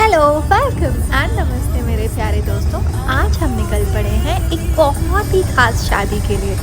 Hello, welcome and नमस्ते मेरे प्यारे दोस्तों। आज हम निकल पड़े हैं एक बहुत ही खास शादी के लिए।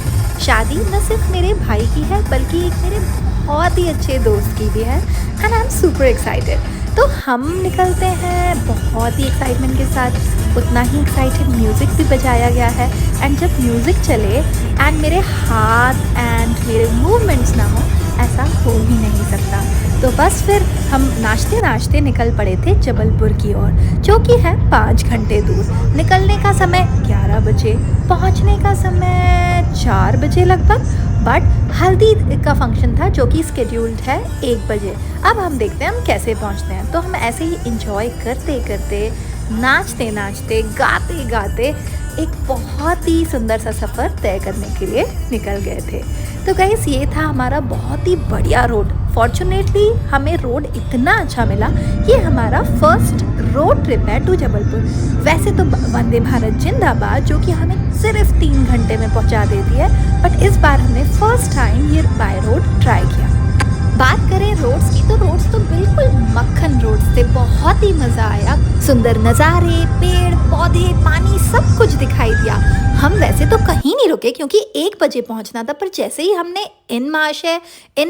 शादी न सिर्फ मेरे भाई की है बल्कि एक मेरे बहुत ही अच्छे दोस्त की भी है and I am super excited. तो हम निकलते हैं बहुत ही एक्साइटमेंट के साथ। उतना ही एक्साइटेड म्यूज़िक भी बजाया गया है एंड जब म्यूज़िक चले एंड मेरे हाथ एंड मेरे मूवमेंट्स ना हो, ऐसा हो ही नहीं सकता। तो बस फिर हम नाचते नाचते निकल पड़े थे जबलपुर की ओर, जो कि है 5 घंटे दूर। निकलने का समय 11 बजे, पहुंचने का समय 4 बजे लगभग। बट हल्दी का फंक्शन था जो कि स्केड्यूल्ड है 1 बजे। अब हम देखते हैं हम कैसे पहुंचते हैं। तो हम ऐसे ही इंजॉय करते करते, नाचते नाचते, गाते गाते एक बहुत ही सुंदर सा सफ़र तय करने के लिए निकल गए थे। तो गाइस, ये था हमारा बहुत ही बढ़िया रोड। फॉर्चुनेटली हमें रोड इतना अच्छा मिला। ये हमारा फर्स्ट रोड ट्रिप है टू जबलपुर। वैसे तो वंदे भारत जिंदाबाद जो कि हमें सिर्फ 3 घंटे में पहुंचा देती है, बट इस बार हमने फर्स्ट टाइम ये बाय रोड ट्राई किया। बात करें रोड्स की, तो रोड्स तो बिल्कुल मक्खन रोड्स थे। बहुत ही मज़ा आया। सुंदर नज़ारे, पेड़ पौधे, पानी, सब कुछ दिखाई दिया। हम वैसे तो कहीं नहीं रुके क्योंकि 1 बजे पहुंचना था, पर जैसे ही हमने इन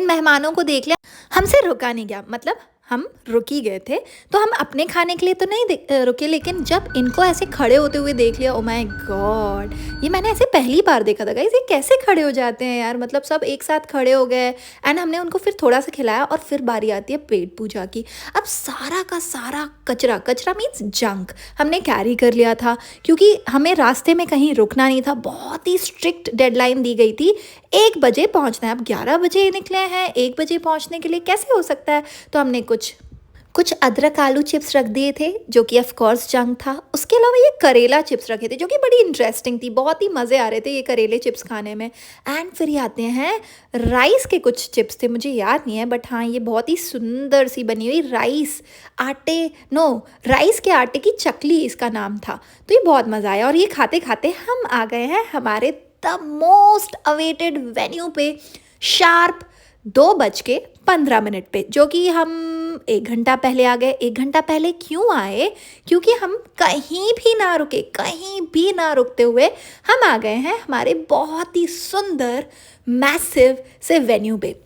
मेहमानों को देख लिया, हमसे रुका नहीं गया। मतलब हम रुक ही गए थे। तो हम अपने खाने के लिए तो नहीं रुके, लेकिन जब इनको ऐसे खड़े होते हुए देख लिया, ओ माय गॉड, ये मैंने ऐसे पहली बार देखा था गाइस। ये कैसे खड़े हो जाते हैं यार। मतलब सब एक साथ खड़े हो गए एंड हमने उनको फिर थोड़ा सा खिलाया और फिर बारी आती है पेट पूजा की। अब सारा का सारा कचरा कचरा मीन्स जंक हमने कैरी कर लिया था, क्योंकि हमें रास्ते में कहीं रुकना नहीं था। बहुत ही स्ट्रिक्ट डेडलाइन दी गई थी, 1 बजे पहुंचना है। अब 11 बजे निकले हैं, 1 बजे पहुंचने के लिए कैसे हो सकता है। तो हमने कुछ अदरक आलू चिप्स रख दिए थे जो कि ऑफ कोर्स जंक था। उसके अलावा ये करेला चिप्स रखे थे जो कि बड़ी इंटरेस्टिंग थी। बहुत ही मज़े आ रहे थे ये करेले चिप्स खाने में। एंड फिर ये आते हैं राइस के कुछ चिप्स थे, मुझे याद नहीं है, बट हाँ ये बहुत ही सुंदर सी बनी हुई राइस के आटे की चकली इसका नाम था। तो ये बहुत मज़ा आया और ये खाते खाते हम आ गए हैं हमारे द मोस्ट अवेटेड वेन्यू पे, शार्प 2:15 पे, जो कि हम 1 घंटा पहले आ गए। 1 घंटा पहले क्यों आए? क्योंकि हम कहीं भी ना रुके, कहीं भी ना रुकते हुए हम आ गए हैं हमारे बहुत ही सुंदर मैसिव से वेन्यू पे।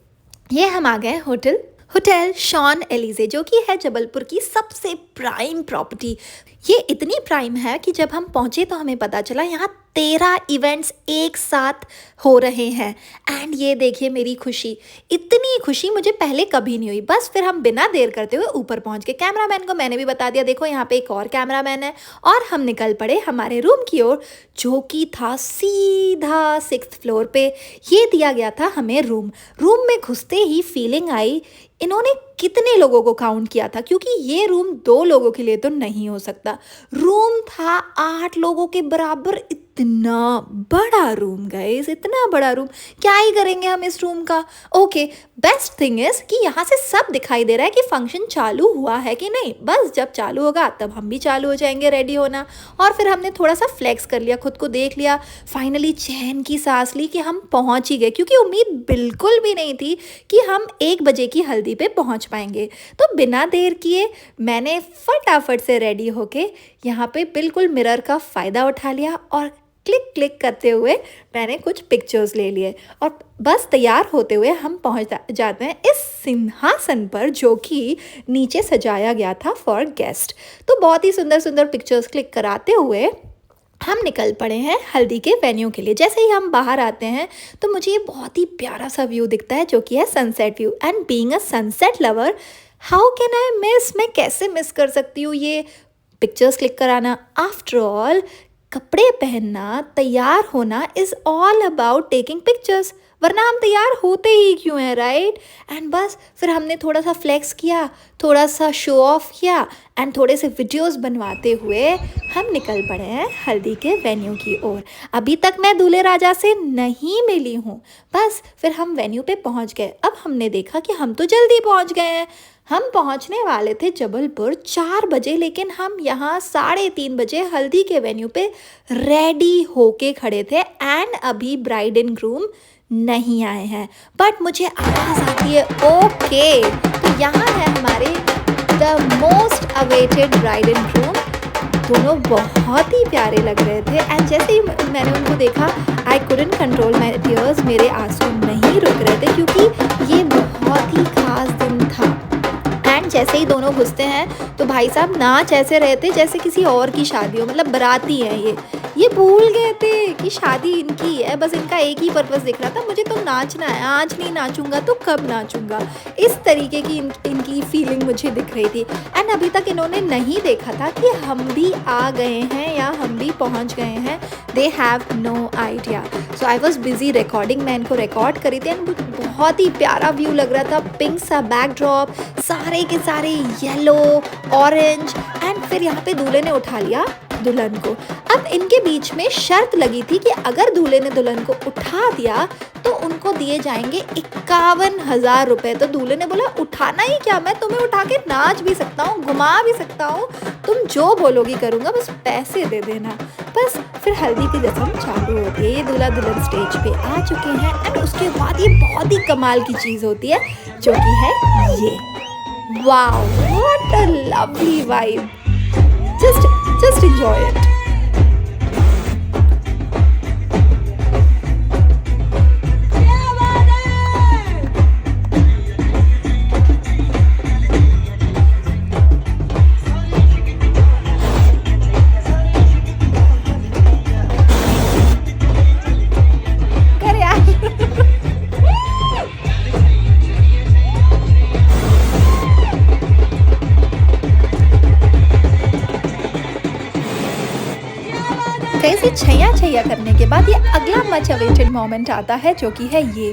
ये हम आ गए होटल शॉन एलिजे, जो कि है जबलपुर की सबसे प्राइम प्रॉपर्टी। ये इतनी प्राइम है कि जब हम पहुंचे तो हमें पता चला यहाँ 13 इवेंट्स एक साथ हो रहे हैं। एंड ये देखिए मेरी खुशी, इतनी खुशी मुझे पहले कभी नहीं हुई। बस फिर हम बिना देर करते हुए ऊपर पहुंच गए। कैमरामैन को मैंने भी बता दिया, देखो यहाँ पे एक और कैमरामैन है, और हम निकल पड़े हमारे रूम की ओर, जो कि था सीधा 6th फ्लोर पे। ये दिया गया था हमें रूम में घुसते ही फीलिंग आई, इन्होंने कितने लोगों को काउंट किया था, क्योंकि ये रूम 2 लोगों के लिए तो नहीं हो सकता। रूम था 8 लोगों के बराबर। इतना बड़ा रूम गाइस, इतना बड़ा रूम, क्या ही करेंगे हम इस रूम का। ओके, बेस्ट थिंग इज कि यहाँ से सब दिखाई दे रहा है कि फंक्शन चालू हुआ है कि नहीं। बस जब चालू होगा तब हम भी चालू हो जाएंगे रेडी होना। और फिर हमने थोड़ा सा फ्लेक्स कर लिया, खुद को देख लिया, फाइनली चैन की सांस ली कि हम पहुँच ही गए, क्योंकि उम्मीद बिल्कुल भी नहीं थी कि हम 1 बजे की हल्दी पे पहुँच पाएंगे। तो बिना देर किए मैंने फटाफट से रेडी होके यहाँ पे बिल्कुल मिरर का फ़ायदा उठा लिया और क्लिक क्लिक करते हुए मैंने कुछ पिक्चर्स ले लिए। और बस तैयार होते हुए हम पहुँच जाते हैं इस सिंहासन पर, जो कि नीचे सजाया गया था फॉर गेस्ट। तो बहुत ही सुंदर सुंदर पिक्चर्स क्लिक कराते हुए हम निकल पड़े हैं हल्दी के वेन्यू के लिए। जैसे ही हम बाहर आते हैं तो मुझे ये बहुत ही प्यारा सा व्यू दिखता है, जो कि है sunset view. And being a sunset lover, how can I miss, मैं कैसे मिस कर सकती हूँ ये पिक्चर्स क्लिक कराना। आफ्टर ऑल, कपड़े पहनना, तैयार होना is all about taking pictures, वरना हम तैयार होते ही क्यों हैं, राइट। एंड बस फिर हमने थोड़ा सा फ्लेक्स किया, थोड़ा सा शो ऑफ किया एंड थोड़े से वीडियोस बनवाते हुए हम निकल पड़े हैं हल्दी के वेन्यू की ओर। अभी तक मैं दूल्हे राजा से नहीं मिली हूँ। बस फिर हम वेन्यू पे पहुँच गए। अब हमने देखा कि हम तो जल्दी पहुँच गए हैं। हम पहुंचने वाले थे जबलपुर 4 बजे, लेकिन हम यहाँ 3:30 बजे हल्दी के वेन्यू पे रेडी होके खड़े थे एंड अभी ब्राइड एंड ग्रूम नहीं आए हैं। बट मुझे आवाज़ आती है, ओके तो यहाँ है हमारे the most awaited bride and groom. दोनों बहुत ही प्यारे लग रहे थे एंड जैसे ही मैंने उनको देखा I couldn't control my tears, मेरे आंसू नहीं रुक रहे थे क्योंकि ये बहुत ही खास दिन था। एंड जैसे ही दोनों घुसते हैं तो भाई साहब नाच ऐसे रहे थे जैसे किसी और की शादी हो, मतलब बाराती है ये भूल गए थे कि शादी इनकी है। बस इनका एक ही पर्पस दिख रहा था, मुझे तो नाचना है, आज नहीं नाचूंगा तो कब नाचूंगा। इस तरीके की इनकी फीलिंग मुझे दिख रही थी। एंड अभी तक इन्होंने नहीं देखा था कि हम भी आ गए हैं या हम भी पहुंच गए हैं। They have no idea. So I was busy recording, मैं इनको रिकॉर्ड करी थी एंड बहुत ही प्यारा व्यू लग रहा था, पिंक सा बैकड्रॉप, सारे के सारे येलो ऑरेंज। एंड फिर यहाँ पे दूल्हे ने उठा लिया दुल्हन को। अब इनके बीच में शर्त लगी थी कि अगर दूल्हे ने दुल्हन को उठा दिया तो उनको दिए जाएंगे 51,000 रुपये। तो दूल्हे ने बोला उठाना ही क्या, मैं तुम्हें उठा के नाच भी सकता हूँ, घुमा भी सकता हूँ, तुम जो बोलोगी करूँगा, बस पैसे दे देना। बस फिर हल्दी की रस्म चालू होती है। ये दूल्हा दुल्हन स्टेज पे आ चुके हैं एंड उसके बाद ये बहुत ही कमाल की चीज़ होती है जो कि है ये। Wow, what a lovely vibe, just enjoy it. कैसे छैया छैया करने के बाद ये अगला मच अवेटेड मोमेंट आता है जो कि है ये।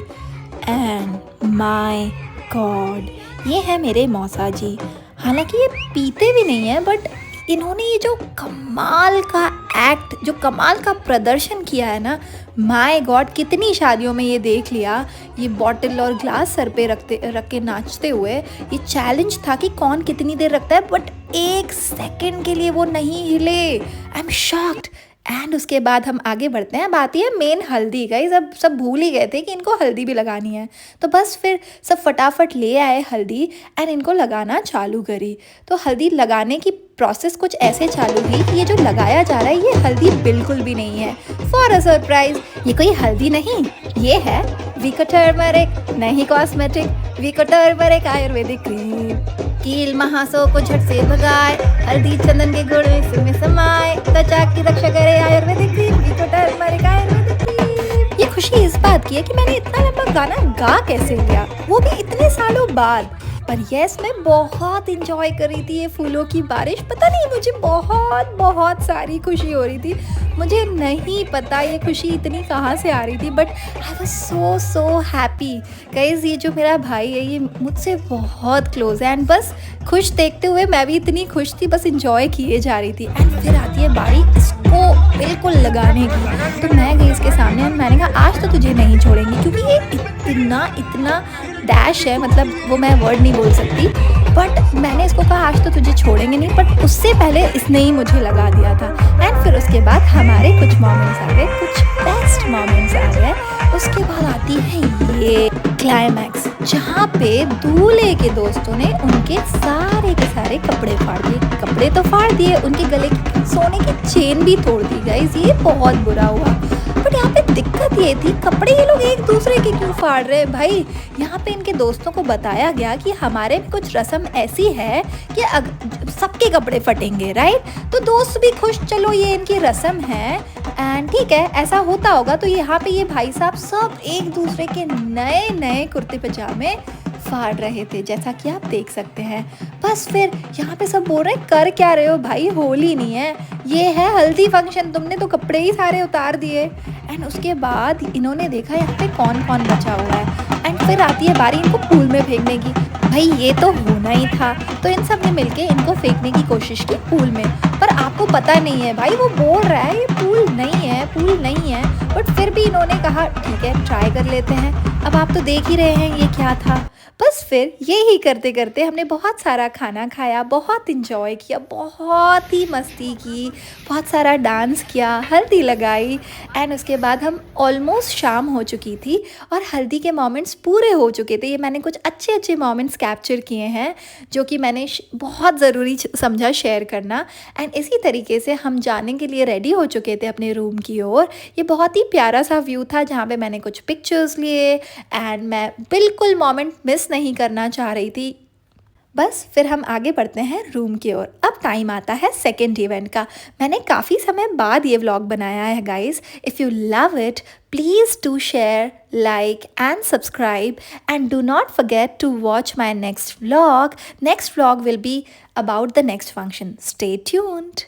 एंड माय गॉड, ये है मेरे मौसा जी। हालांकि ये पीते भी नहीं है बट इन्होंने ये जो कमाल का एक्ट, जो कमाल का प्रदर्शन किया है ना, माय गॉड, कितनी शादियों में ये देख लिया। ये बॉटल और ग्लास सर पे रख के नाचते हुए। ये चैलेंज था कि कौन कितनी देर रखता है बट एक सेकंड के लिए वो नहीं हिले। I am shocked. एंड उसके बाद हम आगे बढ़ते हैं। अब आती है मेन हल्दी। गाइस अब सब भूल ही गए थे कि इनको हल्दी भी लगानी है, तो बस फिर सब फटाफट ले आए हल्दी एंड इनको लगाना चालू करी। तो हल्दी लगाने की प्रोसेस कुछ ऐसे चालू हुई कि ये जो लगाया जा रहा है ये हल्दी बिल्कुल भी नहीं है। फॉर अ सरप्राइज, ये कोई हल्दी नहीं, ये है विको टर्मरिक, नहीं cosmetic, Vicco turmeric Ayurvedic cream. कील महासों को झट से भगाए, हल्दी चंदन के गुण में समाए, त्वचा की रक्षा करे Ayurvedic cream, Vicco turmeric Ayurvedic cream. ये खुशी इस बात की है कि मैंने इतना लंबा गाना गा कैसे लिया, वो भी इतने सालों बाद। पर यस, मैं बहुत इंजॉय कर रही थी ये फूलों की बारिश। पता नहीं, मुझे बहुत सारी खुशी हो रही थी। मुझे नहीं पता ये खुशी इतनी कहाँ से आ रही थी but I was so happy. Guys, ये जो मेरा भाई है ये मुझसे बहुत क्लोज है एंड बस खुश देखते हुए मैं भी इतनी खुश थी, बस इंजॉय किए जा रही थी। एंड फिर आती है बारी इसको बिल्कुल लगाने की। तो मैं गई इसके सामने और मैंने कहा आज तो तुझे नहीं छोड़ेंगे, क्योंकि ये इतना डैश है, मतलब वो मैं वर्ड नहीं बोल सकती। बट मैंने इसको कहा आज तो तुझे छोड़ेंगे नहीं, बट उससे पहले इसने ही मुझे लगा दिया था। एंड फिर उसके बाद हमारे कुछ मोमेंट्स आ गए, कुछ बेस्ट मोमेंट्स आ गए। उसके बाद आती है ये क्लाइमैक्स, जहाँ पे दूल्हे के दोस्तों ने उनके सारे के सारे कपड़े फाड़ दिए। कपड़े तो फाड़ दिए, उनके गले की सोने की चेन भी तोड़ दी। गाइस, ये बहुत बुरा हुआ। बट यहाँ पे दिक्कत ये थी, कपड़े ये लोग एक दूसरे के क्यों फाड़ रहे हैं भाई। यहाँ पे इनके दोस्तों को बताया गया कि हमारे में कुछ रस्म ऐसी है कि सबके कपड़े फटेंगे, राइट। तो दोस्त भी खुश, चलो ये इनकी रस्म है एंड ठीक है, ऐसा होता होगा। तो यहाँ पे ये भाई साहब सब एक दूसरे के नए कुर्ते पजामे फाड़ रहे थे, जैसा कि आप देख सकते हैं। बस फिर यहाँ पे सब बोल रहे हैं कर क्या रहे हो भाई, होली नहीं है, ये है हल्दी फंक्शन, तुमने तो कपड़े ही सारे उतार दिए। एंड उसके बाद इन्होंने देखा यहाँ पे कौन कौन बचा हुआ है एंड फिर आती है बारी इनको पूल में फेंकने की। भाई ये तो होना ही था, तो इन सब ने मिलके इनको फेंकने की कोशिश की पूल में। पर आपको पता नहीं है भाई, वो बोल रहा है ये पूल नहीं है, बट फिर भी इन्होंने कहा ठीक है ट्राई कर लेते हैं। अब आप तो देख ही रहे हैं ये क्या था। बस फिर यही करते करते हमने बहुत सारा खाना खाया, बहुत इंजॉय किया, बहुत ही मस्ती की, बहुत सारा डांस किया, हल्दी लगाई एंड उसके बाद हम ऑलमोस्ट शाम हो चुकी थी और हल्दी के मोमेंट्स पूरे हो चुके थे। ये मैंने कुछ अच्छे अच्छे मोमेंट्स कैप्चर किए हैं जो कि मैंने बहुत ज़रूरी समझा शेयर करना। एंड इसी तरीके से हम जाने के लिए रेडी हो चुके थे अपने रूम की ओर। ये बहुत ही प्यारा सा व्यू था जहाँ पे मैंने कुछ पिक्चर्स लिए एंड मैं बिल्कुल मोमेंट मिस नहीं करना चाह रही थी। बस फिर हम आगे बढ़ते हैं रूम की ओर। अब टाइम आता है सेकेंड इवेंट का। मैंने काफ़ी समय बाद ये व्लॉग बनाया है guys. If you love it please do share, like and subscribe and do not forget to watch my next vlog. Next vlog will be about the next function. Stay tuned.